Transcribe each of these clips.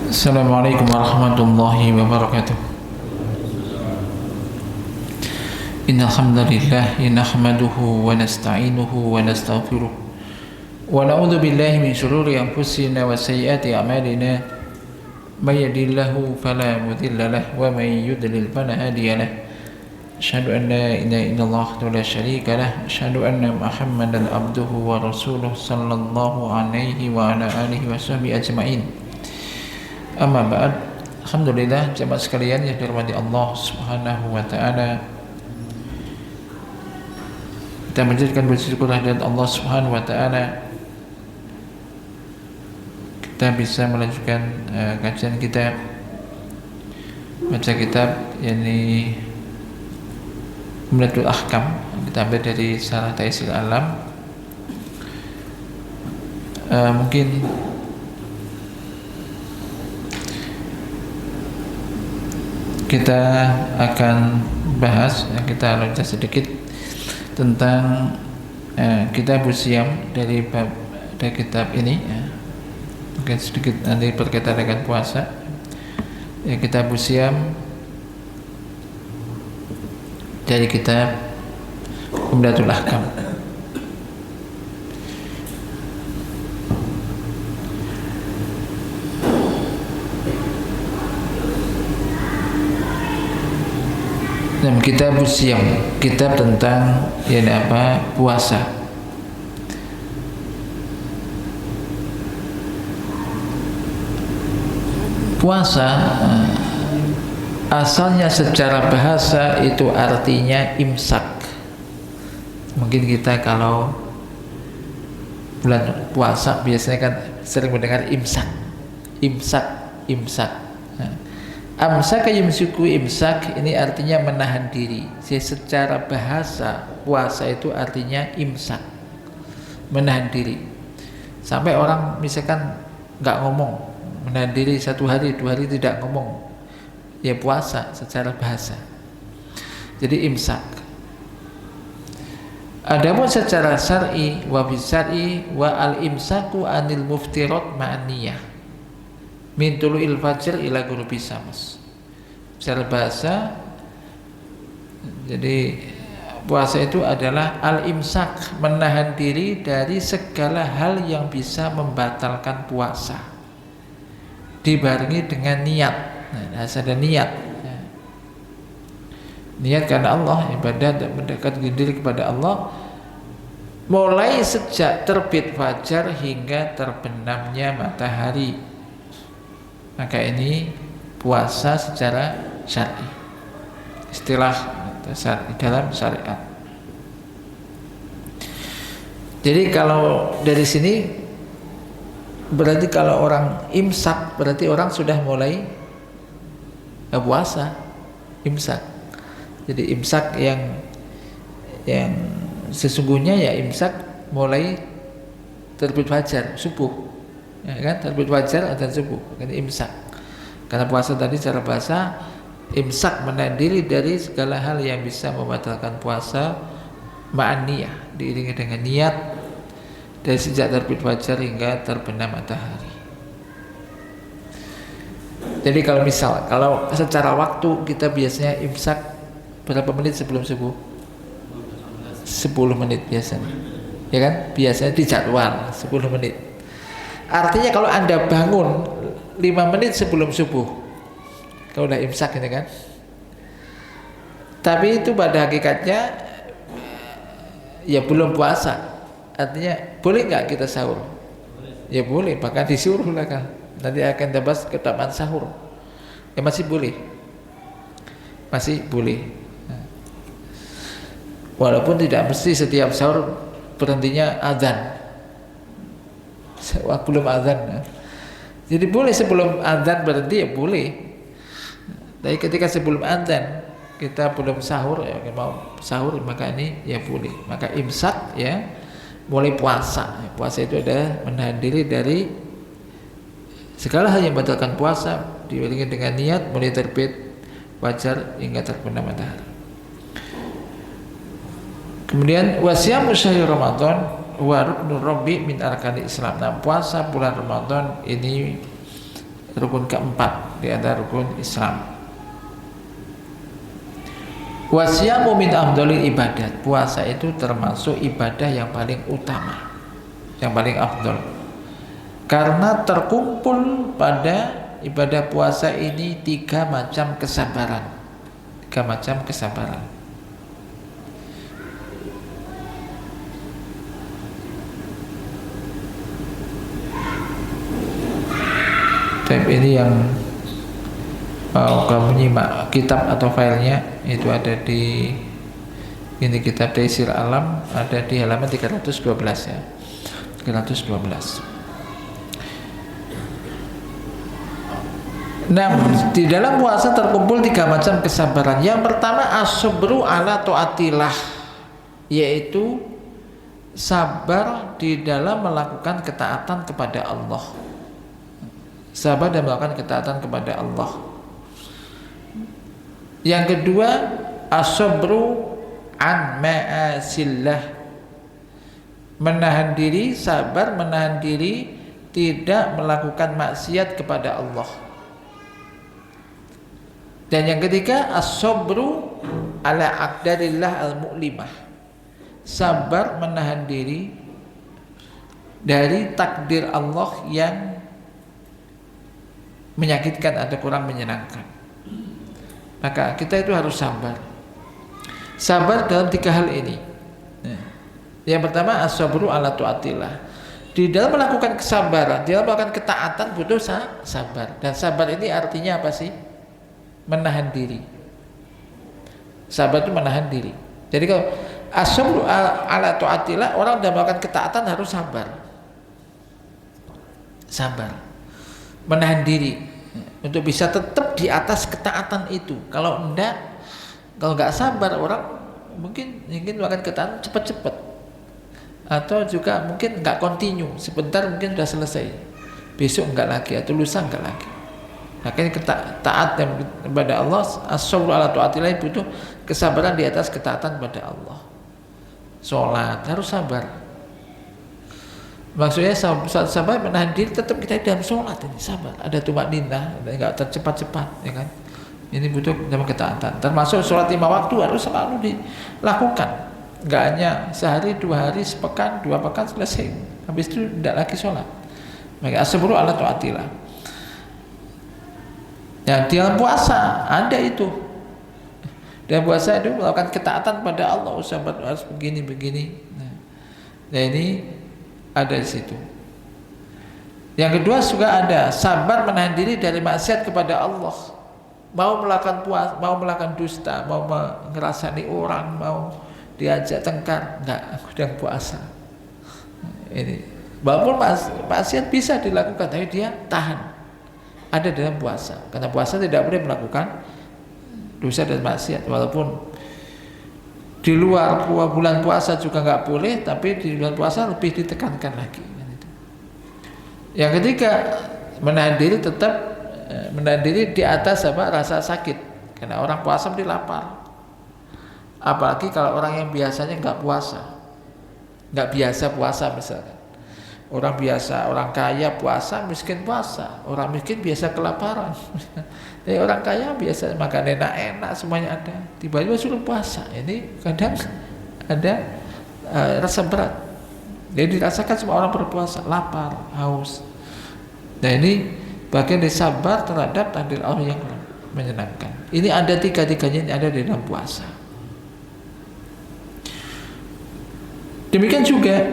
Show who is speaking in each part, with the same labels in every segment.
Speaker 1: Assalamualaikum warahmatullahi wabarakatuh. Innal hamdalillah nahmaduhu wa nasta'inuhu wa nastaghfiruh wa na'udzu billahi min shururi anfusina wa sayyiati a'malina. May yahdihillahu fala mudilla lahu wa may yudlil fala hadiya lahu. Asyhadu an la ilaha illallah wa la syarika lahu. Asyhadu anna Muhammadan abduhu wa rasuluh sallallahu alaihi wa ala alihi wa sahbihi ajma'in. Amma ba'd. Alhamdulillah jemaah sekalian yang dirahmati Allah Subhanahu wa taala. Kita menjadikan bersyukur kehadirat Allah Subhanahu wa taala. Kita bisa melanjutkan kajian kita baca kitab yakni Umdatul Ahkam. Kita ambil dari Syarah Taisir Alam. Mungkin kita akan bahas, kita loncat sedikit tentang kitab Siam dari kitab ini ya. Mungkin sedikit nanti berkaitan dengan puasa ya, kitab Siam dari kitab Umdatul Ahkam. Dan kitab Siam, kitab tentang puasa. Puasa asalnya secara bahasa itu artinya imsak. Mungkin kita kalau bulan puasa biasanya kan sering mendengar imsak. Amsaka yumsiku, imsak ini artinya menahan diri. Jadi secara bahasa puasa itu artinya imsak, menahan diri. Sampai orang misalkan nggak ngomong, menahan diri 1 hari 2 hari tidak ngomong, ya puasa secara bahasa. Jadi imsak. Adapun secara syar'i wa bisyar'i wa al imsaku anil muftirat ma'niyah min tulu'il fajr ila ghurubi syams. Secara bahasa, jadi puasa itu adalah al-imsak, menahan diri dari segala hal yang bisa membatalkan puasa, dibarengi dengan niat. Nah, ada niat. Niat karena Allah, ibadah dan mendekatkan diri kepada Allah mulai sejak terbit fajar hingga terbenamnya matahari. Maka ini puasa secara syar'i, istilah syar'i dalam syariat. Jadi kalau dari sini berarti kalau orang imsak berarti orang sudah mulai puasa, imsak. Jadi imsak yang sesungguhnya ya imsak mulai terbit fajar subuh. Ya kan, terbit fajar dan subuh, ini imsak. Karena puasa tadi secara bahasa imsak, menahan diri dari segala hal yang bisa membatalkan puasa, ma'aniyah, diiringi dengan niat dari sejak terbit fajar hingga terbenam matahari. Jadi kalau secara waktu kita biasanya imsak berapa menit sebelum subuh? 10 menit biasanya, ya kan? Biasanya di jadwal 10 menit. Artinya kalau Anda bangun 5 menit sebelum subuh, kalau udah imsak ini kan. Tapi itu pada hakikatnya ya belum puasa. Artinya boleh nggak kita sahur? Ya boleh, bahkan disuruh lah kan. Nanti akan bahas ke taman sahur. Ya masih boleh. Masih boleh. Walaupun tidak mesti setiap sahur berhentinya azan. Wah, belum azan. Jadi boleh sebelum azan berhenti ya boleh. Tapi ketika sebelum azan kita belum sahur, ya mau sahur maka ini ya boleh. Maka imsak ya mulai puasa. Puasa itu adalah menahan diri dari segala hal yang membatalkan puasa, diiringi dengan niat mulai terbit fajar hingga terbenam matahari. Kemudian wasyamu syahr Ramadan wa ruknur rabbi min arkanil Islam. Nah, puasa bulan Ramadan ini rukun keempat di antara rukun Islam. Wasyamu min afdhalil ibadat. Puasa itu termasuk ibadah yang paling utama, yang paling afdal. Karena terkumpul pada ibadah puasa ini 3 macam kesabaran. 3 macam kesabaran. Ini yang kamu nyimak kitab atau filenya itu ada di ini kitab Taisir Alam, ada di halaman 312 ya. 312. Nah, di dalam puasa terkumpul 3 macam kesabaran. Yang pertama as-sabru ala taatillah, yaitu sabar di dalam melakukan ketaatan kepada Allah. Sabar dan melakukan ketaatan kepada Allah. Yang kedua as-sabru an ma'asillah, menahan diri, sabar menahan diri tidak melakukan maksiat kepada Allah. Dan yang ketiga as-sabru ala aqdarillah al-mu'limah, sabar menahan diri dari takdir Allah yang menyakitkan atau kurang menyenangkan. Maka kita itu harus sabar. Sabar dalam 3 hal ini. Yang pertama as-sabru ala taatillah. Di dalam melakukan kesabaran, di dalam melakukan ketaatan butuh sabar. Dan sabar ini artinya apa sih? Menahan diri. Sabar itu menahan diri. Jadi kalau as-sabru ala taatillah, orang dalam melakukan ketaatan harus sabar. Sabar. Menahan diri untuk bisa tetap di atas ketaatan itu. Kalau nggak sabar, orang mungkin ingin melakukan ketaatan cepat-cepat, atau juga mungkin nggak continue, sebentar mungkin sudah selesai, besok nggak lagi, atau lusa nggak lagi. Makanya taat kepada Allah, as-sabru ala taatillah, butuh kesabaran di atas ketaatan kepada Allah. Sholat harus sabar. Maksudnya sabar menahan diri, tetap kita dalam sholat ini sabar, ada tumakninah, nggak tercepat-cepat, ya kan? Ini butuh dalam ketaatan. Termasuk sholat 5 waktu harus selalu dilakukan, nggak hanya sehari, 2 hari, sepekan, 2 pekan selesai, habis itu tidak lagi sholat. Maka as-sabru ala taatillah. Ya, dalam puasa ada itu. Dalam puasa itu melakukan ketaatan pada Allah, sabar harus begini. Nah ini ada di situ. Yang kedua juga ada sabar menahan diri dari maksiat kepada Allah. Mau melakukan puasa, mau melakukan dusta, mau ngerasani orang, mau diajak tengkar, enggak, aku sedang puasa. Ini walaupun maksiat bisa dilakukan, tapi dia tahan. Ada dalam puasa. Karena puasa tidak boleh melakukan dosa dan maksiat, walaupun di luar bulan puasa juga nggak boleh, tapi di bulan puasa lebih ditekankan lagi. Yang ketiga menahan diri, tetap menahan diri di atas rasa sakit, karena orang puasa mesti lapar. Apalagi kalau orang yang biasanya nggak puasa, nggak biasa puasa misalkan. Orang biasa, orang kaya puasa, miskin puasa. Orang miskin biasa kelaparan. Jadi orang kaya biasa makan enak-enak, semuanya ada. Tiba-tiba suruh puasa. Ini kadang ada rasa berat. Jadi dirasakan semua orang berpuasa, lapar, haus. Nah ini bagian dari sabar terhadap takdir Allah yang menyenangkan. Ini ada 3-tiganya yang ada di dalam puasa. Demikian juga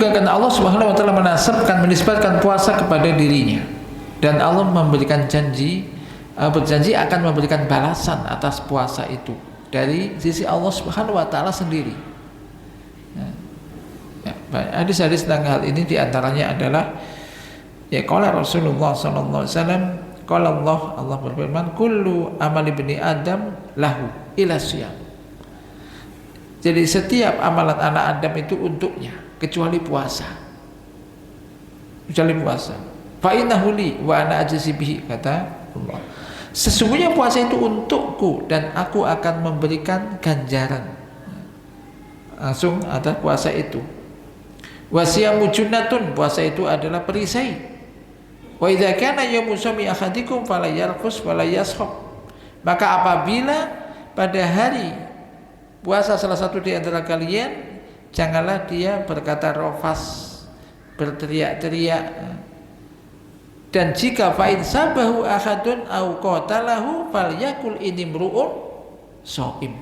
Speaker 1: karena Allah Subhanahu wa taala menisbatkan puasa kepada dirinya, dan Allah memberikan berjanji akan memberikan balasan atas puasa itu dari sisi Allah Subhanahu wa taala sendiri. Hadis-hadis tentang hal ini diantaranya adalah qala Rasulullah sallallahu alaihi wasallam, qala Allah berfirman, kullu amali ibni Adam lahu ila siyam. Jadi setiap amalan anak Adam itu untuknya, kecuali puasa. Kecuali puasa. Fa innahu li wa ana ajzi bihi, kata Allah. Sesungguhnya puasa itu untukku dan aku akan memberikan ganjaran. Langsung ada puasa itu. Wasiyamu junnatun, puasa itu adalah perisai. Wa idza kana yaumu shaumi ahadikum fala yarqus wala yashab. Maka apabila pada hari puasa salah satu di antara kalian, janganlah dia berkata rofas, berteriak-teriak. Dan jika fa'in sabahu ahadun au qatalahu falyakul inimru'un shaim.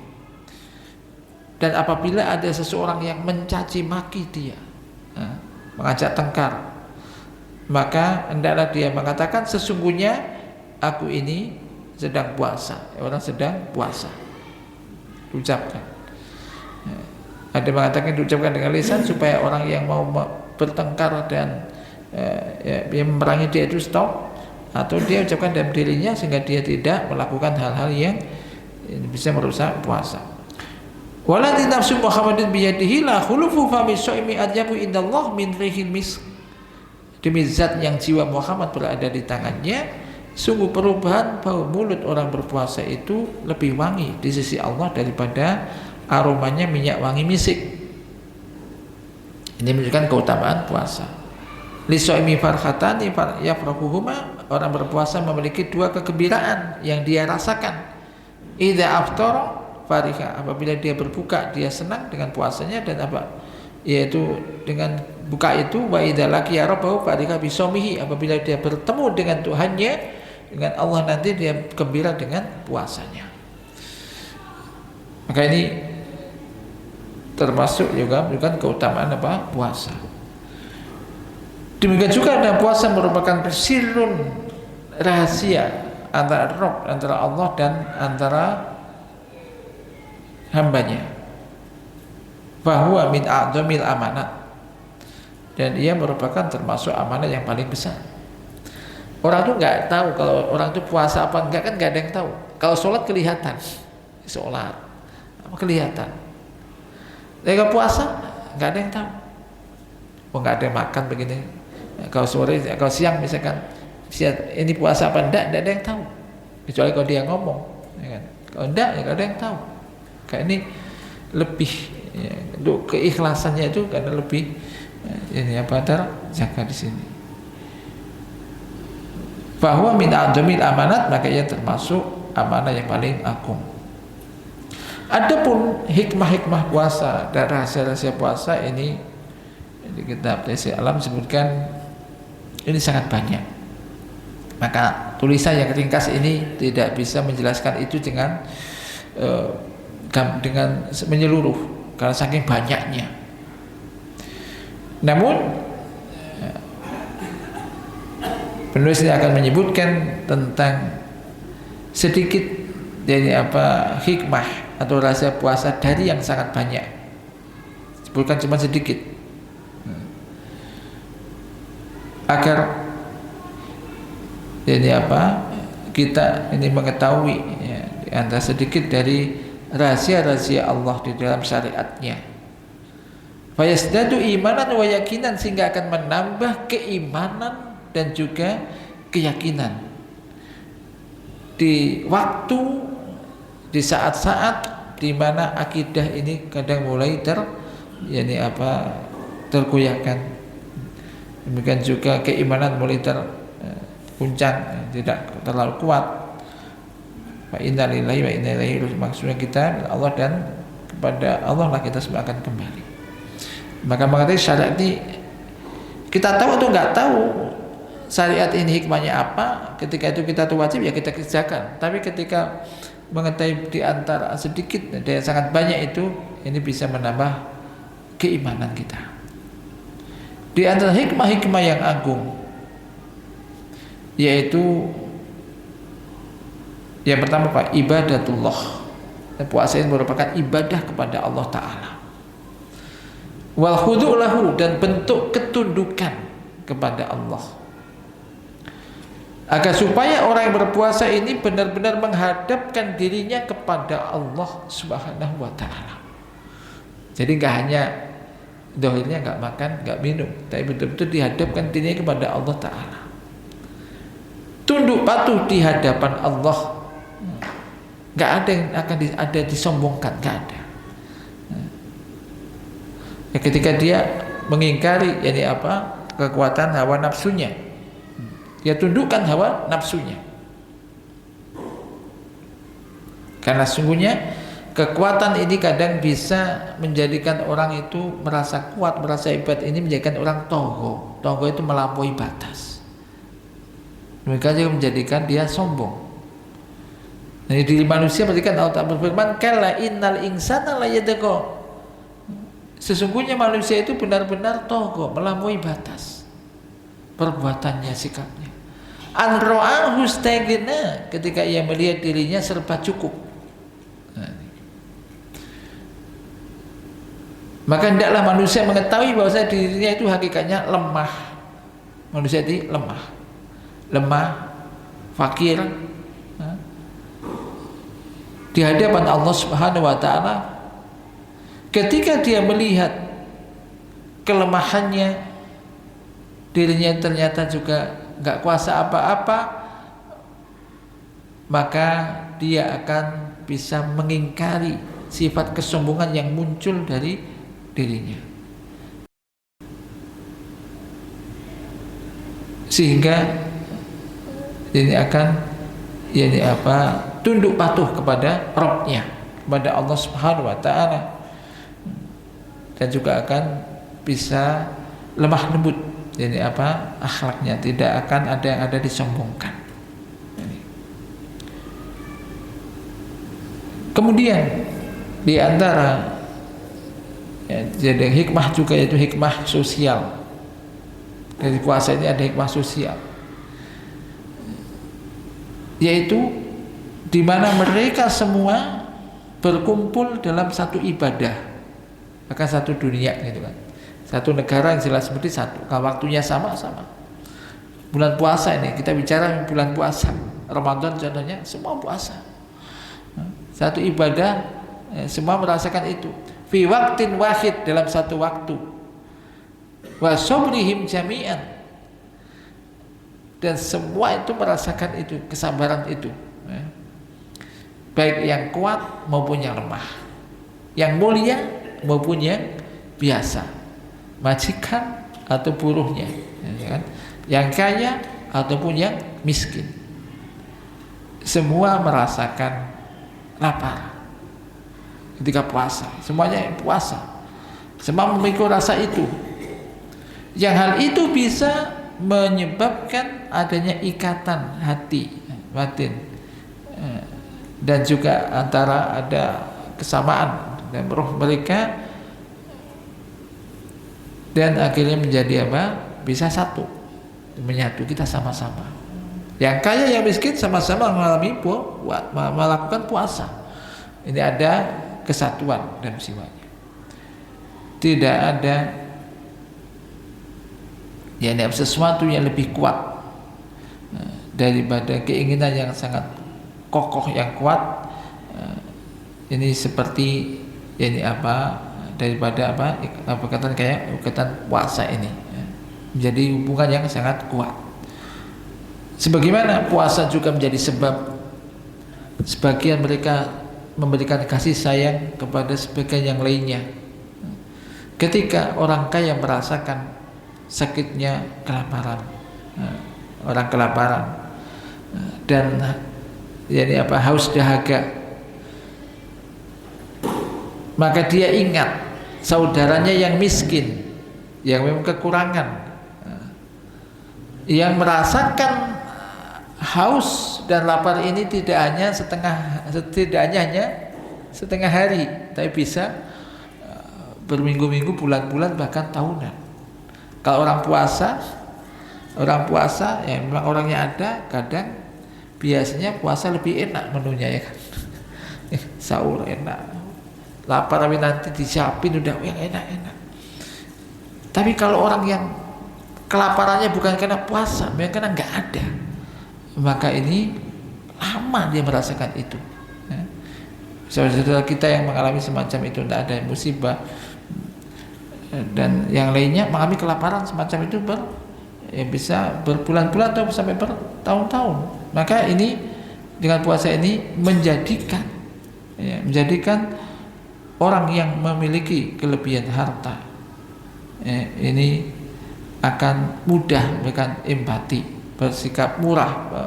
Speaker 1: Dan apabila ada seseorang yang mencaci maki dia, mengajak tengkar, maka hendaklah dia mengatakan sesungguhnya aku ini sedang puasa. Orang sedang puasa, ucapkan. Ada mengatakan diucapkan dengan lisan supaya orang yang mau bertengkar dan yang memerangi dia itu stop, atau dia ucapkan dalam dirinya sehingga dia tidak melakukan hal-hal yang bisa merusak puasa. Walati nafsu Muhammadin biyadihi la khulufu fami shaimi adyabu indallah min rihil misk. Demi zat yang jiwa Muhammad berada di tangannya, sungguh perubahan bau mulut orang berpuasa itu lebih wangi di sisi Allah daripada aromanya minyak wangi misik. Ini menunjukkan keutamaan puasa. Lisoimi farhatani yafrahuhuma, orang berpuasa memiliki dua kegembiraan yang dia rasakan. Idza aftara fariha, apabila dia berbuka dia senang dengan puasanya, dan apa? Yaitu dengan buka itu, wa idza laqiya rabbahu fariha bisaumihi, apabila dia bertemu dengan Tuhannya, dengan Allah nanti dia gembira dengan puasanya. Maka ini termasuk juga bukan keutamaan apa? Puasa. Demikian juga ada puasa merupakan sirrun, rahasia antara Rabb, antara Allah dan antara hambanya. Bahwa min a'dzamil amanat, dan ia merupakan termasuk amanah yang paling besar. Orang tuh nggak tahu kalau orang itu puasa apa enggak, kan nggak ada yang tahu. Kalau sholat kelihatan, sholat apa kelihatan. Tapi kalau puasa nggak ada yang tahu. Oh, nggak ada yang makan begini. Kalau sore, kalau siang misalkan ini puasa apa enggak ada yang tahu. Kecuali kalau dia ngomong, ya kan? Kalau enggak, ya nggak ada yang tahu. Kayak ini lebih ya, untuk keikhlasannya itu karena lebih ini apa terjaga di sini. Bahwa min a'dzamil amanat, maka ia termasuk amanah yang paling agung. Adapun hikmah-hikmah puasa dan rahasia-rahasia puasa ini di kitab Taisir Alam sebutkan ini sangat banyak. Maka tulisan yang ringkas ini tidak bisa menjelaskan itu dengan menyeluruh karena saking banyaknya. Namun penulis ini akan menyebutkan tentang sedikit dari apa hikmah atau rahasia puasa dari yang sangat banyak. Sebutkan cuma sedikit agar jadi apa kita ini mengetahui ya, di antara sedikit dari rahasia-rahasia Allah di dalam syariatnya. Fayasdadu imanan wa yakinan, sehingga akan menambah keimanan dan juga keyakinan di waktu, di saat-saat di mana akidah ini kadang mulai tergoyahkan. Demikian juga keimanan mulai terguncang, tidak terlalu kuat. Wa inna lillahi wa inna ilaihi raji'un, maksudnya kita Allah dan kepada Allah lah kita semua akan kembali. Maka mengerti syariat ini, kita tahu atau nggak tahu syariat ini hikmahnya apa, ketika itu kita tuh wajib ya kita kerjakan. Tapi ketika mengetahui di antara sedikit dan sangat banyak itu, ini bisa menambah keimanan kita. Di antara hikmah-hikmah yang agung, yaitu yang pertama Pak, ibadatullah. Puasa ini merupakan ibadah kepada Allah Ta'ala. Wal khudu' lahu, dan bentuk ketundukan kepada Allah. Agar supaya orang yang berpuasa ini benar-benar menghadapkan dirinya kepada Allah Subhanahu wa Ta'ala. Jadi nggak hanya dohirnya nggak makan, nggak minum, tapi betul-betul dihadapkan dirinya kepada Allah Ta'ala. Tunduk tunduk patuh di hadapan Allah. Nggak ada yang akan ada disombongkan, nggak ada. Ya, ketika dia mengingkari kekuatan hawa nafsunya, dia tundukkan hawa nafsunya. Karena sungguhnya kekuatan ini kadang bisa menjadikan orang itu merasa kuat, merasa hebat. Ini menjadikan orang togo. Togo itu melampaui batas. Mereka juga menjadikan dia sombong. Jadi diri manusia perhatikan Allah Ta'ala berfirman, kalla innal insana la yatgha. Sesungguhnya manusia itu benar-benar togo, melampaui batas perbuatannya, sikapnya. An ra'ahu istaghna, ketika ia melihat dirinya serba cukup. Maka hendaklah manusia mengetahui bahwa dirinya itu hakikatnya lemah. Manusia itu lemah, fakir. Di hadapan Allah Subhanahu wa Ta'ala, ketika dia melihat kelemahannya, dirinya ternyata juga nggak kuasa apa-apa, maka dia akan bisa mengingkari sifat kesombongan yang muncul dari dirinya, sehingga ini akan tunduk patuh kepada Rabb-nya, kepada Allah Subhanahu wa Ta'ala, dan juga akan bisa lemah lembut, akhlaknya, tidak akan ada yang ada disombongkan. Kemudian di antara jadi hikmah juga, yaitu hikmah sosial dari puasa ini, ada hikmah sosial, yaitu di mana mereka semua berkumpul dalam satu ibadah, maka satu dunia gitu kan, satu negara yang jelas seperti satu, kalau waktunya sama-sama. Bulan puasa ini kita bicara bulan puasa, Ramadan contohnya, semua puasa, satu ibadah, semua merasakan itu. Fi waqtin wahid, dalam satu waktu. Wa sabrihim jami'an, dan semua itu merasakan itu, kesabaran itu, baik yang kuat maupun yang lemah, yang mulia maupun yang biasa, majikan atau buruhnya, yang kaya ataupun yang miskin, semua merasakan lapar ketika puasa. Semuanya puasa, semua memiliki rasa itu. Yang hal itu bisa menyebabkan adanya ikatan hati batin, dan juga antara ada kesamaan dan roh mereka, dan akhirnya menjadi bisa satu, menyatu, kita sama-sama, yang kaya yang miskin sama-sama melakukan puasa. Ini ada kesatuan dan siwanya, tidak ada sesuatu yang lebih kuat daripada keinginan yang sangat kokoh, yang kuat. Ini seperti daripada ikatan puasa ini, menjadi hubungan yang sangat kuat. Sebagaimana puasa juga menjadi sebab sebagian mereka memberikan kasih sayang kepada sebagian yang lainnya. Ketika orang kaya merasakan sakitnya kelaparan, orang kelaparan, dan haus dahaga, maka dia ingat saudaranya yang miskin, yang memang kekurangan, yang merasakan haus dan lapar ini tidak hanya setengah hari, tapi bisa berminggu-minggu, bulan-bulan, bahkan tahunan. Kalau orang puasa ya memang orangnya ada, kadang biasanya puasa lebih enak menunya, ya kan. Sahur enak, lapar tapi nanti disiapin udah yang enak-enak. Tapi kalau orang yang kelaparannya bukan karena puasa, memang karena nggak ada, maka ini lama dia merasakan itu. Saudara-saudara kita yang mengalami semacam itu, tidak ada musibah, dan yang lainnya mengalami kelaparan semacam itu bisa berbulan-bulan atau sampai bertahun-tahun. Maka ini dengan puasa ini menjadikan orang yang memiliki kelebihan harta ini akan mudah memberikan empati, bersikap pemurah,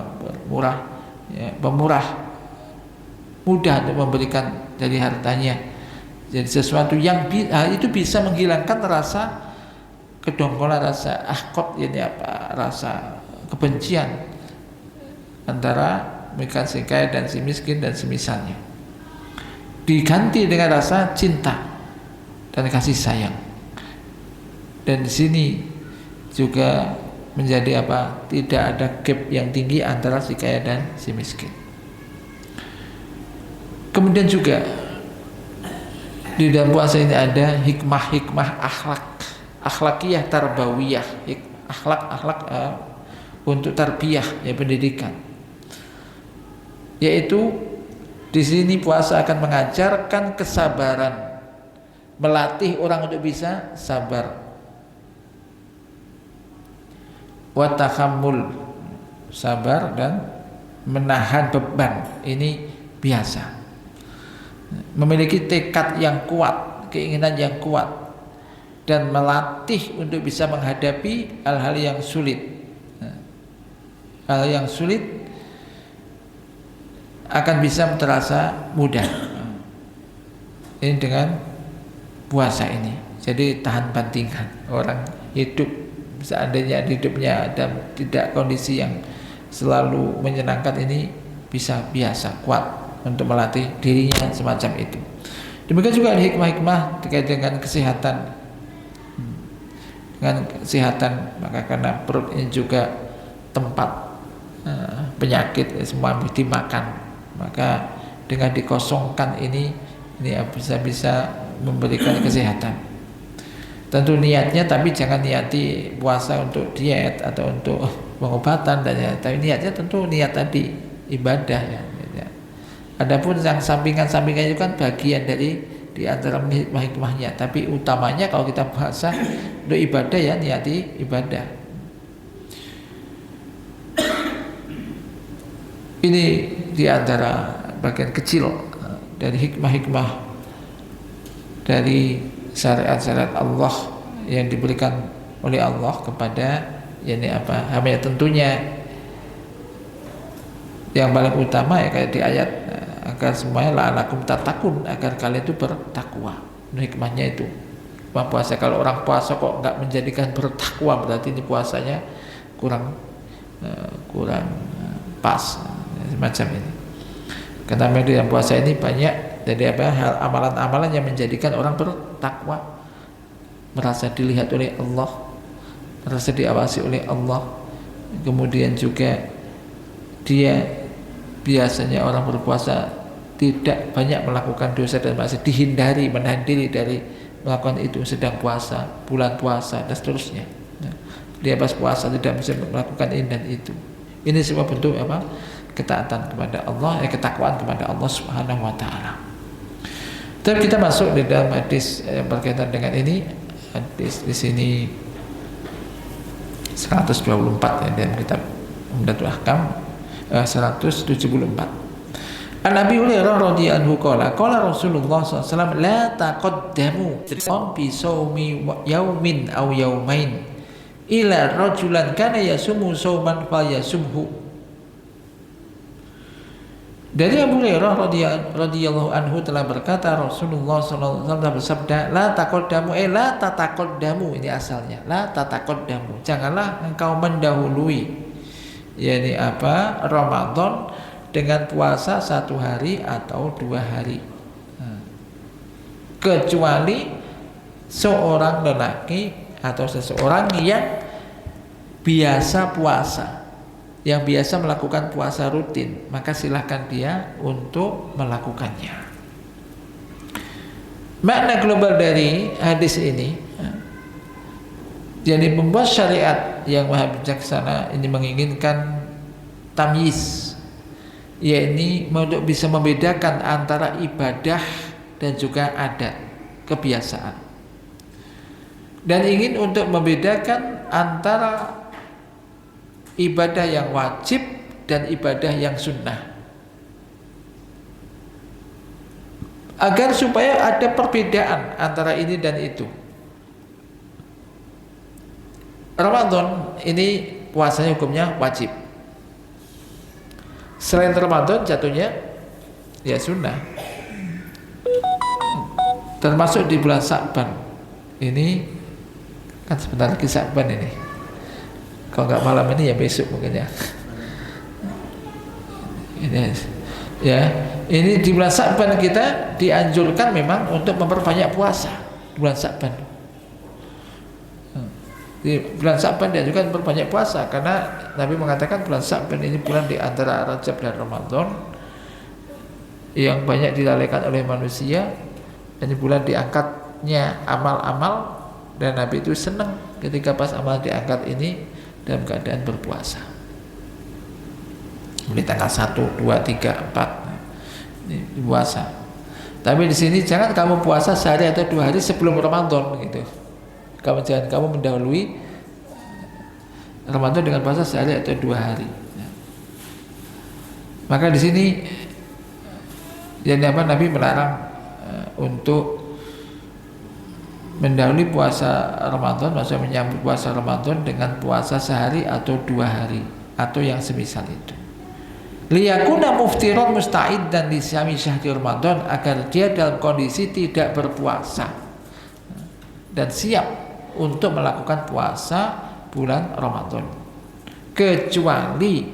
Speaker 1: mudah untuk memberikan dari hartanya. Jadi sesuatu yang itu bisa menghilangkan rasa kedongkolan, rasa ahqad, rasa kebencian antara mereka si kaya dan si miskin dan semisalnya, diganti dengan rasa cinta dan kasih sayang. Dan di sini juga menjadi tidak ada gap yang tinggi antara si kaya dan si miskin. Kemudian juga di dalam puasa ini ada hikmah-hikmah akhlakiyah tarbawiyah, akhlak untuk tarbiyah, pendidikan. Yaitu di sini puasa akan mengajarkan kesabaran, melatih orang untuk bisa sabar. Wa tahammul, sabar dan menahan beban, ini biasa. Memiliki tekad yang kuat, keinginan yang kuat, dan melatih untuk bisa menghadapi hal-hal yang sulit. Hal yang sulit akan bisa terasa mudah. Ini dengan puasa ini. Jadi tahan bantingan. Orang hidup, seandainya hidupnya dan tidak kondisi yang selalu menyenangkan, ini bisa biasa kuat untuk melatih dirinya semacam itu. Demikian juga ada hikmah-hikmah terkait dengan kesehatan. Dengan kesehatan, maka karena perut ini juga tempat penyakit, semua dimakan, maka dengan dikosongkan ini bisa memberikan kesehatan. Tentu niatnya, tapi jangan niati puasa untuk diet atau untuk pengobatan tapi niatnya tentu niat tadi ibadah ya. Adapun yang sampingan-sampingan itu kan bagian dari di antara hikmah-hikmahnya, tapi utamanya kalau kita puasa untuk ibadah ya, niati ibadah. Ini di antara bagian kecil dari hikmah-hikmah dari syariat-syariat Allah yang diberikan oleh Allah kepada hamba. Tentunya yang paling utama ya kayak di ayat, agar semuanya la'alakum tattaqun, agar kalian itu bertakwa. Hikmahnya itu. Puasa, kalau orang puasa kok nggak menjadikan bertakwa, berarti ini puasanya kurang pas, semacam ini. Karena media puasa ini banyak dari hal amalan-amalan yang menjadikan orang bertakwa, merasa dilihat oleh Allah, merasa diawasi oleh Allah. Kemudian juga dia biasanya orang berpuasa tidak banyak melakukan dosa dan masih dihindari, menahan diri dari melakukan itu sedang puasa, bulan puasa dan seterusnya. Dia pas puasa tidak bisa melakukan ini dan itu. Ini semua bentuk ketaatan kepada Allah, ketakwaan kepada Allah Subhanahu wa taala. Tapi kita masuk di dalam hadis yang berkaitan dengan ini. Hadis di sini 124 ya, dalam kitab Umdatul Ahkam 174. An Abi Hurairah radhiyallahu anhu qala Rasulullah SAW la taqaddamu bi shaumi yaumin aw yaumain ila rajulan kana yasumu sauman falyasumhu. Dari Abu Hurairah radhiyallahu anhu telah berkata, Rasulullah SAW bersabda, la taqaddamu, la tataqaddamu, ini asalnya, la tataqaddamu, janganlah engkau mendahului, yakni Ramadan dengan puasa 1 hari atau 2 hari, kecuali seorang lelaki atau seseorang yang biasa puasa, yang biasa melakukan puasa rutin, maka silahkan dia untuk melakukannya. Makna global dari hadis ini, jadi membuat syariat yang maha bijaksana ini menginginkan tamyiz, yakni untuk bisa membedakan antara ibadah dan juga adat, kebiasaan, dan ingin untuk membedakan antara ibadah yang wajib dan ibadah yang sunnah. Agar supaya ada perbedaan antara ini dan itu. Ramadan ini puasanya hukumnya wajib. Selain Ramadan jatuhnya ya sunnah. Termasuk di bulan Sya'ban. Ini kan sebentar lagi Sya'ban ini. Kalau nggak malam ini ya besok mungkin ya. Ini di bulan Sya'ban kita dianjurkan memang untuk memperbanyak puasa di bulan Sya'ban. Di bulan Sya'ban dianjurkan memperbanyak puasa karena Nabi mengatakan bulan Sya'ban ini bulan di antara Rajab dan Ramadan yang banyak dilalaikan oleh manusia, dan di bulan diangkatnya amal-amal, dan Nabi itu senang ketika pas amal diangkat ini dalam keadaan berpuasa. Mulai tanggal 1, 2, 3, 4 ini puasa. Tapi di sini jangan kamu puasa sehari atau 2 hari sebelum Ramadan gitu. Kamu mendahului Ramadan dengan puasa sehari atau 2 hari. Maka di sini Nabi melarang untuk mendahului puasa Ramadan, maksudnya menyambut puasa Ramadan dengan puasa sehari atau 2 hari atau yang semisal itu. Liyakuna muftiron musta'id dan lisyami syahri Ramadan, agar dia dalam kondisi tidak berpuasa dan siap untuk melakukan puasa bulan Ramadan, kecuali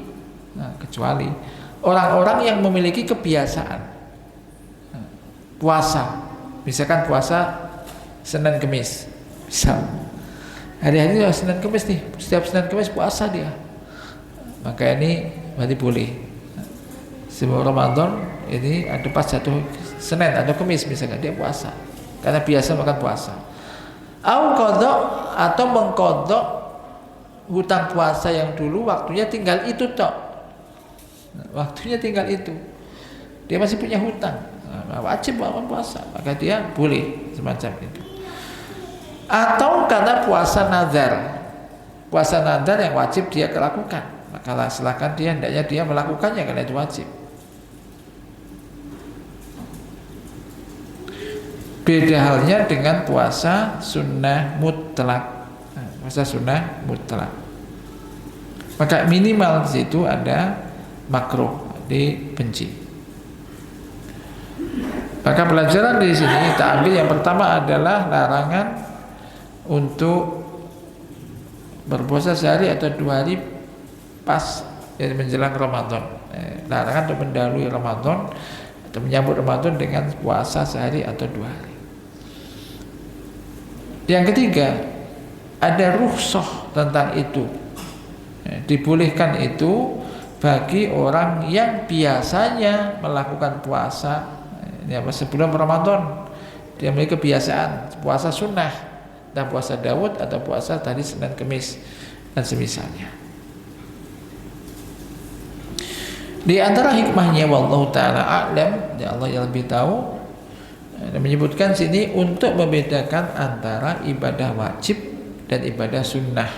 Speaker 1: orang-orang yang memiliki kebiasaan puasa, misalkan puasa Senin Kemis, misal hari-hari Senin Kemis nih, setiap Senin Kemis puasa dia, maka ini berarti boleh. Sebelum Ramadan ini ada pas jatuh Senin atau Kemis misalkan dia puasa karena biasa makan puasa. Atau mengkodok hutang puasa yang dulu waktunya tinggal itu tok. Waktunya tinggal itu. Dia masih punya hutang. Wajib makan puasa, maka dia boleh semacam itu. Atau karena puasa nazar. Puasa nazar yang wajib dia lakukan. Maka silakan dia, hendaknya dia melakukannya karena itu wajib. Beda halnya dengan puasa sunnah mutlak. Puasa sunnah mutlak. Maka minimal di situ ada makruh, dibenci. Maka pelajaran di sini kita ambil yang pertama adalah larangan untuk berpuasa sehari atau 2 hari pas jadi menjelang Ramadan. Larangan untuk mendahului Ramadan atau menyambut Ramadan dengan puasa sehari atau 2 hari. Yang ketiga, ada rukhsah tentang itu. Dibolehkan itu bagi orang yang biasanya melakukan puasa sebelum Ramadan. Dia memiliki kebiasaan puasa sunnah, dan puasa Daud atau puasa tadi Senin Kemis dan semisalnya. Di antara hikmahnya wallahu taala a'lam, ya Allah yang lebih tahu, menyebutkan sini untuk membedakan antara ibadah wajib dan ibadah sunnah,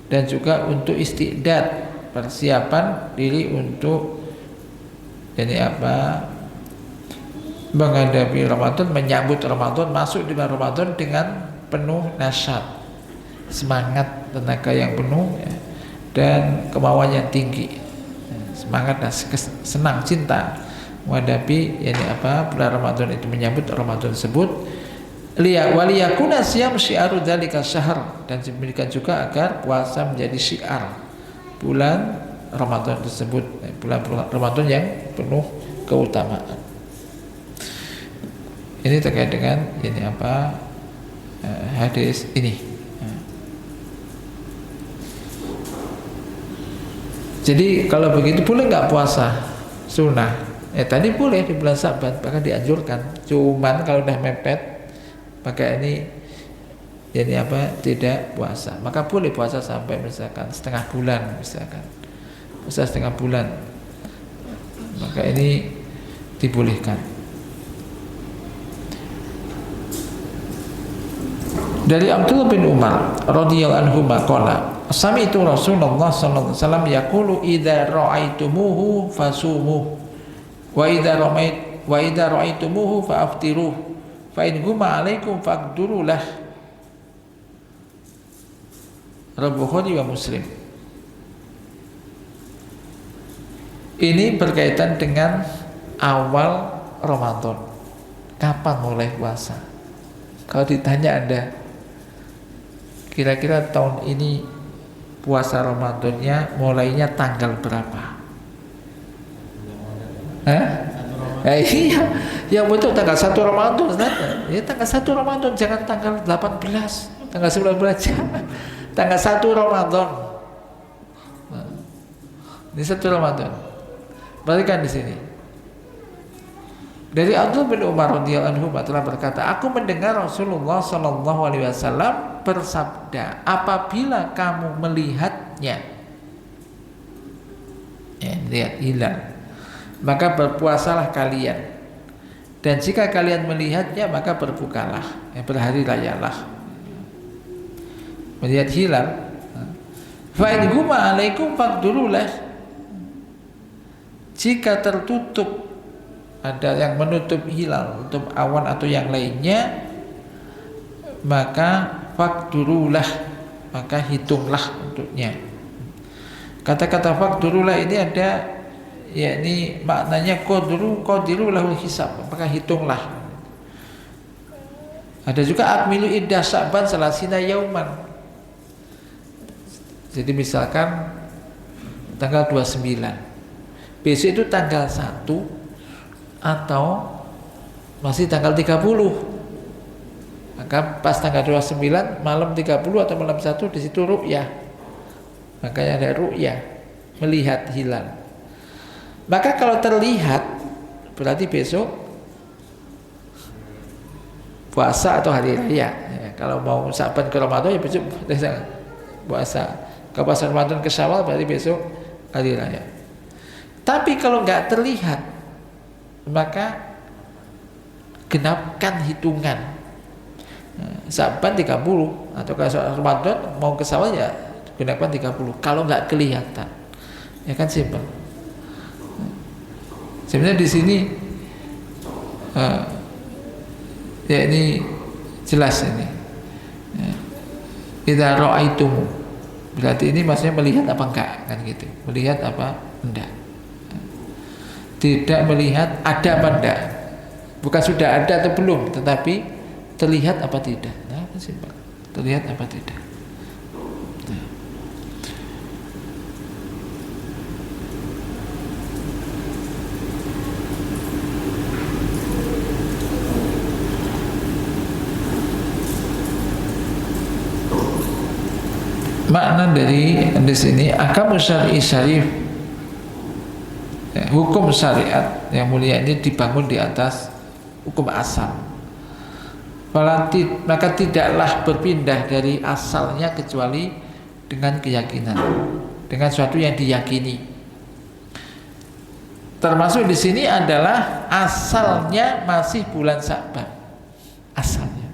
Speaker 1: dan juga untuk istiqdad, persiapan diri untuk menghadapi Ramadan, menyambut Ramadan, masuk di bulan Ramadan dengan penuh nasyat, semangat, tenaga yang penuh ya, dan kemauan yang tinggi, semangat dan senang, cinta menghadapi bulan Ramadan itu, menyambut Ramadan tersebut. Waliyakuna siyam syiaru dzalika syahr, dan demikian juga agar puasa menjadi syiar bulan Ramadan tersebut, bulan Ramadan yang penuh keutamaan. Ini terkait dengan hadis ini. Jadi kalau begitu boleh nggak puasa sunnah? Tadi boleh di bulan Sya'ban, bahkan dianjurkan. Cuman kalau udah mepet, maka ini tidak puasa. Maka boleh puasa sampai misalkan setengah bulan, puasa setengah bulan. Maka ini dibolehkan. Dari Abdullah bin Umar radhiyallahu anhu qala, sami'tu Rasulullah sallallahu alaihi wasallam yaqulu idza ra'aitumuhu fasumuh wa idza ra'aitumuhu fa'aftiruh fa in gumma 'alaikum faqduru lah. Bukhari wa Muslim. Ini berkaitan dengan awal Ramadan. Kapan mulai puasa? Kalau ditanya Anda, kira-kira tahun ini puasa Ramadannya mulainya tanggal berapa? Iya, yang betul tanggal 1 Ramadan. Ya tanggal 1 Ramadan, jangan tanggal 18, tanggal 19 jangan. Tanggal 1 Ramadan. Ini 1 Ramadan. Perhatikan di sini. Dari Abdullah bin Umar radhiyallahu anhu telah berkata, aku mendengar Rasulullah sallallahu alaihi wasallam bersabda, apabila kamu melihatnya, lihat hilal, maka berpuasalah kalian, dan jika kalian melihatnya maka berbukalah, berhari rayalah. Melihat hilal, fa in gumma 'alaikum faqdurulah, jika tertutup, ada yang menutup hilal, menutup awan atau yang lainnya, maka faqdurulah, maka hitunglah untuknya. Kata-kata faqdurulah ini ada, yakni maknanya qadiru lahul hisab, maka hitunglah. Ada juga akmilu iddah Sya'ban salasina yauman. Jadi misalkan tanggal 29, besok itu tanggal 1 atau masih tanggal 30, maka pas tanggal 29 malam 30 atau malam 1 di situ ru'yah, makanya ada ru'yah, melihat hilal. Maka kalau terlihat berarti besok puasa atau hari raya. Ya, kalau mau Sya'ban ke Ramadan ya besok puasa. Kalau puasa Ramadan ke Syawal berarti besok hari raya. Tapi kalau nggak terlihat, maka genapkan hitungan. Sya'ban 30, atau kalau Ramadan mau ke Syawal ya genapkan 30. Kalau nggak kelihatan, ya kan simpel. Sebenarnya di sini ya ini jelas ini. Idza ra'aitum, berarti ini maksudnya melihat apa enggak, kan gitu. Melihat apa enggak. Tidak melihat ada apa enggak, bukan sudah ada atau belum, tetapi terlihat apa tidak. Nah, simpel. Terlihat apa tidak. Nah. Makna dari di sini ahkamu syar'i syarif, hukum syariat yang mulia ini dibangun di atas hukum asal. Maka tidaklah berpindah dari asalnya kecuali dengan keyakinan, dengan sesuatu yang diyakini. Termasuk di sini adalah asalnya masih bulan Sya'ban. Asalnya.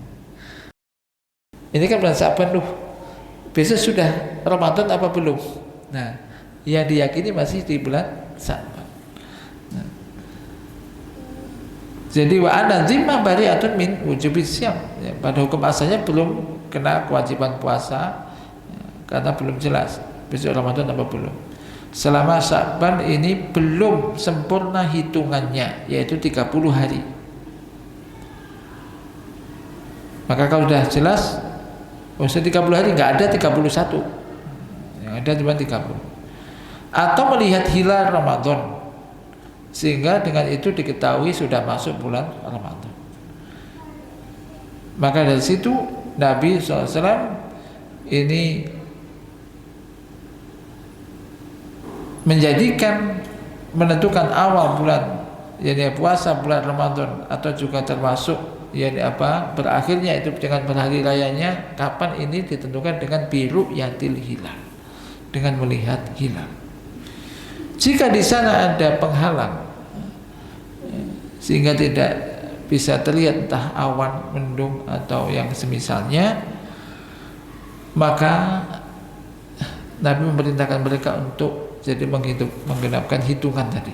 Speaker 1: Ini kan bulan Sya'ban loh. Besok sudah Ramadan apa belum? Nah, yang diyakini masih di bulan Sya'ban. Jadi wa ana zimma bari'atun min wujubis syam. Ya, pada hukum asalnya belum kena kewajiban puasa, ya, karena belum jelas besok Ramadan apa belum. Selama Sya'ban ini belum sempurna hitungannya, yaitu 30 hari. Maka kalau sudah jelas, usah 30 hari, nggak ada 31, yang ada cuma 30. Atau melihat hilal Ramadan, sehingga dengan itu diketahui sudah masuk bulan Ramadan. Maka dari situ Nabi SAW ini menentukan awal bulan, yakni puasa bulan Ramadan, atau juga termasuk yakni berakhirnya itu dengan berhari rayanya, kapan ini ditentukan dengan biru yatil hilal, dengan melihat hilal. Jika di sana ada penghalang sehingga tidak bisa terlihat entah awan, mendung atau yang semisalnya, maka Nabi memerintahkan mereka untuk jadi menggenapkan hitungan tadi,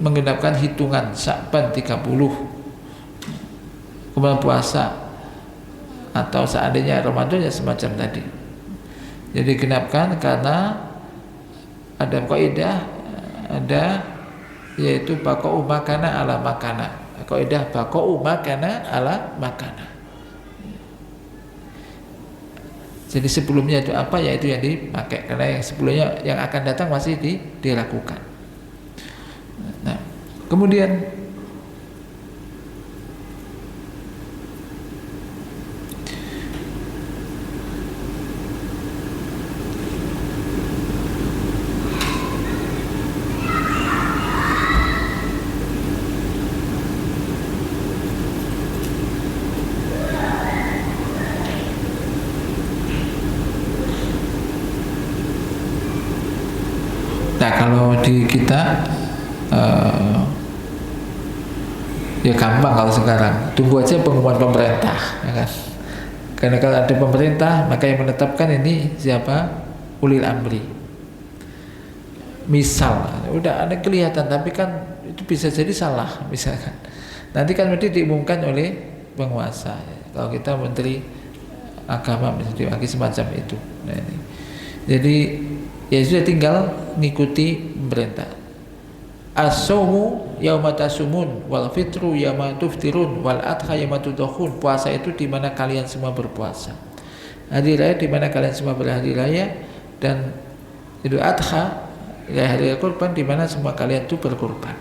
Speaker 1: menggenapkan hitungan Sya'ban 30, kemudian puasa, atau seandainya Ramadan ya semacam tadi. Jadi genapkan karena ada kaidah, ada yaitu baqa'u makana ala makana. Kaidah baqa'u makana ala makana. Jadi sebelumnya itu apa, yaitu yang dipakai, karena yang sebelumnya yang akan datang masih dilakukan. Nah, kemudian kalau di kita ya gampang kalau sekarang, tunggu aja pengumuman pemerintah, ya kan? Karena kalau ada pemerintah maka yang menetapkan ini siapa? Ulil amri. Misal udah ada kelihatan, tapi kan itu bisa jadi salah misalkan. Nanti kan mesti diumumkan oleh penguasa. Kalau kita menteri agama misalnya diwakili semacam itu. Nah, ini. Jadi ya sudah tinggal ngikuti pemerintah. As-saumu yauma tasumun wal fitru yauma tuftirun wal adha yauma tudhun. Puasa itu di mana kalian semua berpuasa. Hari raya di mana kalian semua berhari raya, dan Idul Adha ya hari raya kurban di mana semua kalian itu berkurban.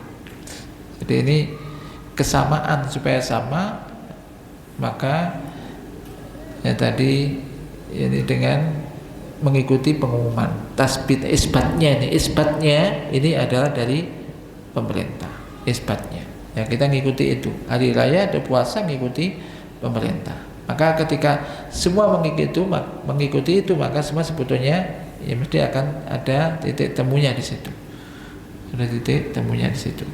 Speaker 1: Jadi ini kesamaan, supaya sama, maka ya tadi ini dengan mengikuti pengumuman tasbit isbatnya ini adalah dari pemerintah, isbatnya ya kita ngikuti itu. Hari raya ada puasa ngikuti pemerintah, maka ketika semua mengikuti itu maka semua sebetulnya ya mesti akan ada titik temunya di situ, ada titik temunya di situ.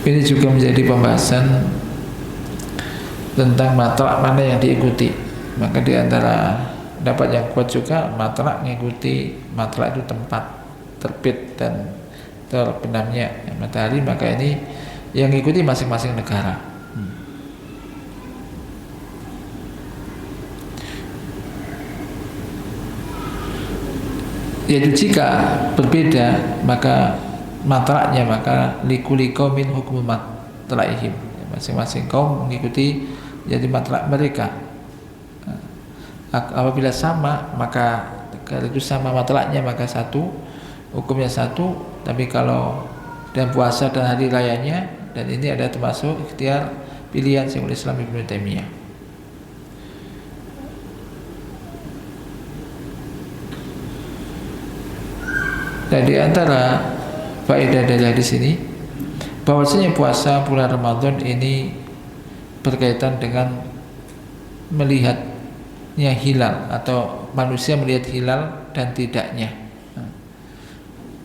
Speaker 1: Ini juga menjadi pembahasan tentang matlak mana yang diikuti. Maka di antara dapat yang kuat juga matlak mengikuti matlak itu tempat terbit dan terbenamnya matahari, maka ini yang mengikuti masing-masing negara. Yaitu jika berbeda maka matlaknya, maka likuli qaumin hukmu matlaihim, masing-masing kaum mengikuti jadi matlak mereka. Apabila sama maka kalau itu sama matlaknya maka satu, hukumnya satu. Tapi kalau dan puasa dan hari rayanya, dan ini ada termasuk ikhtiar pilihan Syekhul Islam Ibnu Taimiyah. Dan di antara faedah dari hadis ini bahwasanya puasa bulan Ramadan ini berkaitan dengan melihatnya hilal, atau manusia melihat hilal dan tidaknya.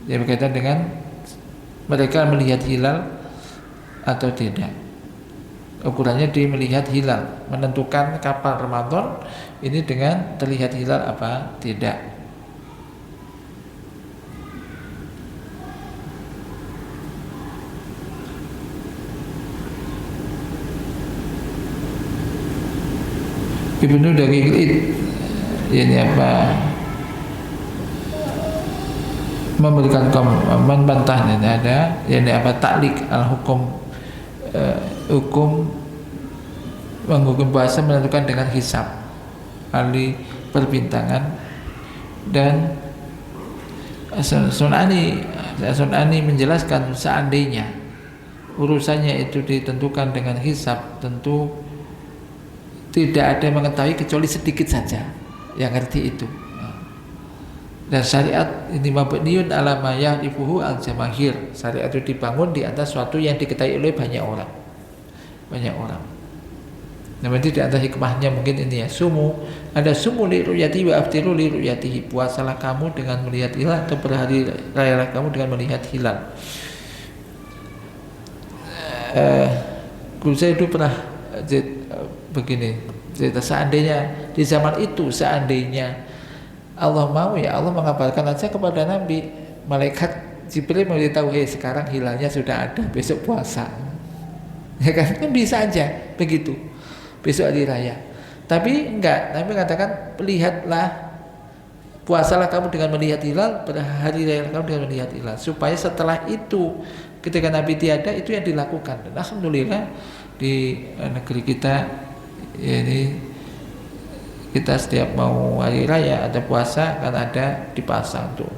Speaker 1: Dia berkaitan dengan mereka melihat hilal atau tidak. Ukurannya di melihat hilal, menentukan kapan Ramadan ini dengan terlihat hilal apa tidak. Ibnu Daqiq ini apa memberikan membantah ini ada ini apa taklik al hukum hukum menghukum puasa menentukan dengan hisab ahli perbintangan. Dan Sunani menjelaskan seandainya urusannya itu ditentukan dengan hisab, tentu tidak ada yang mengetahui kecuali sedikit saja yang ngerti itu. Dan syariat ini mabniun ala ma ya'rifuhu al-jamahir. Syariat itu dibangun di atas suatu yang diketahui oleh banyak orang. Banyak orang. Nanti di antara hikmahnya mungkin ini ya, ada sumu li ru'yati wa aftiru li ru'yatihi. Puasalah kamu dengan melihat hilal atau berhari rayalah kamu dengan melihat hilal. Guru saya itu pernah begini cerita, seandainya di zaman itu, seandainya Allah mau ya Allah mengabarkan aja kepada Nabi, malaikat Jibril memberitahu, sekarang hilalnya sudah ada, besok puasa, ya kan bisa aja begitu, besok hari raya. Tapi enggak, Nabi katakan lihatlah, puasalah kamu dengan melihat hilal, berhari raya kamu dengan melihat hilal, supaya setelah itu ketika Nabi tiada itu yang dilakukan. Dan alhamdulillah di negeri kita ya, ini kita setiap mau hari raya ada puasa kan ada dipasang tuh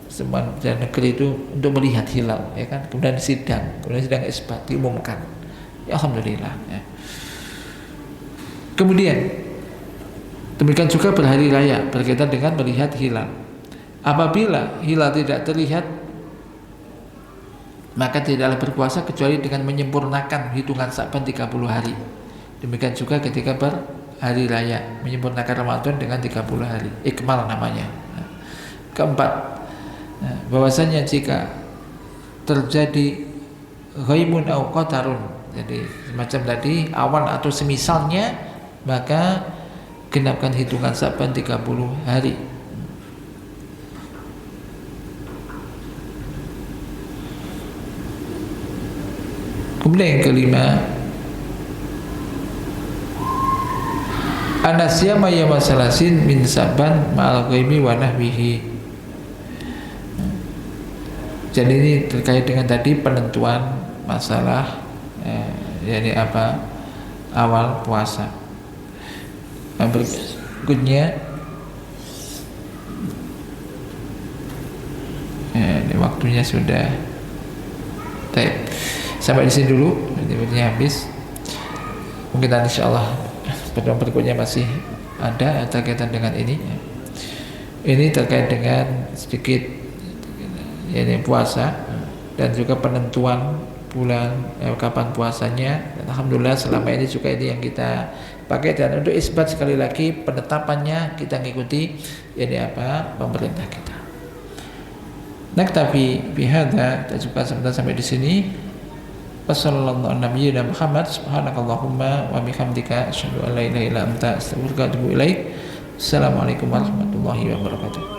Speaker 1: semua di negeri itu untuk melihat hilal, ya kan, kemudian sidang isbat diumumkan, ya alhamdulillah ya. Kemudian demikian juga berhari raya berkaitan dengan melihat hilal. Apabila hilal tidak terlihat, maka tidaklah berpuasa kecuali dengan menyempurnakan hitungan Sa'ban 30 hari. Demikian juga ketika berhari raya, menyempurnakan Ramadan dengan 30 hari, ikmal namanya. Keempat, bahwasanya jika terjadi ghaimun au qatarun, jadi semacam tadi awan atau semisalnya, maka genapkan hitungan Sa'ban 30 hari. Kemudian yang kelima, anasyama yawma salasin min Sa'ban ma'al ghaimi wa nahwihi. Jadi ini terkait dengan tadi penentuan masalah yakni apa awal puasa. Berikutnya ini waktunya sudah sampai di sini dulu, ini habis. Mungkin insyaallah pertemuan berikutnya masih ada terkaitan dengan ini. Ini terkait dengan sedikit ini puasa dan juga penentuan bulan kapan puasanya. Dan alhamdulillah selama ini juga ini yang kita pakai, dan untuk isbat sekali lagi penetapannya kita mengikuti ini apa pemerintah kita. Naktafi bihadza, kita juga sebentar sampai di sini. Wassallallahu ala nabiyyina Muhammad, subhanakallahumma wa bihamdika asyhadu an la ilaha illa anta astaghfiruka wa atubu ilaik. Assalamualaikum warahmatullahi wabarakatuh.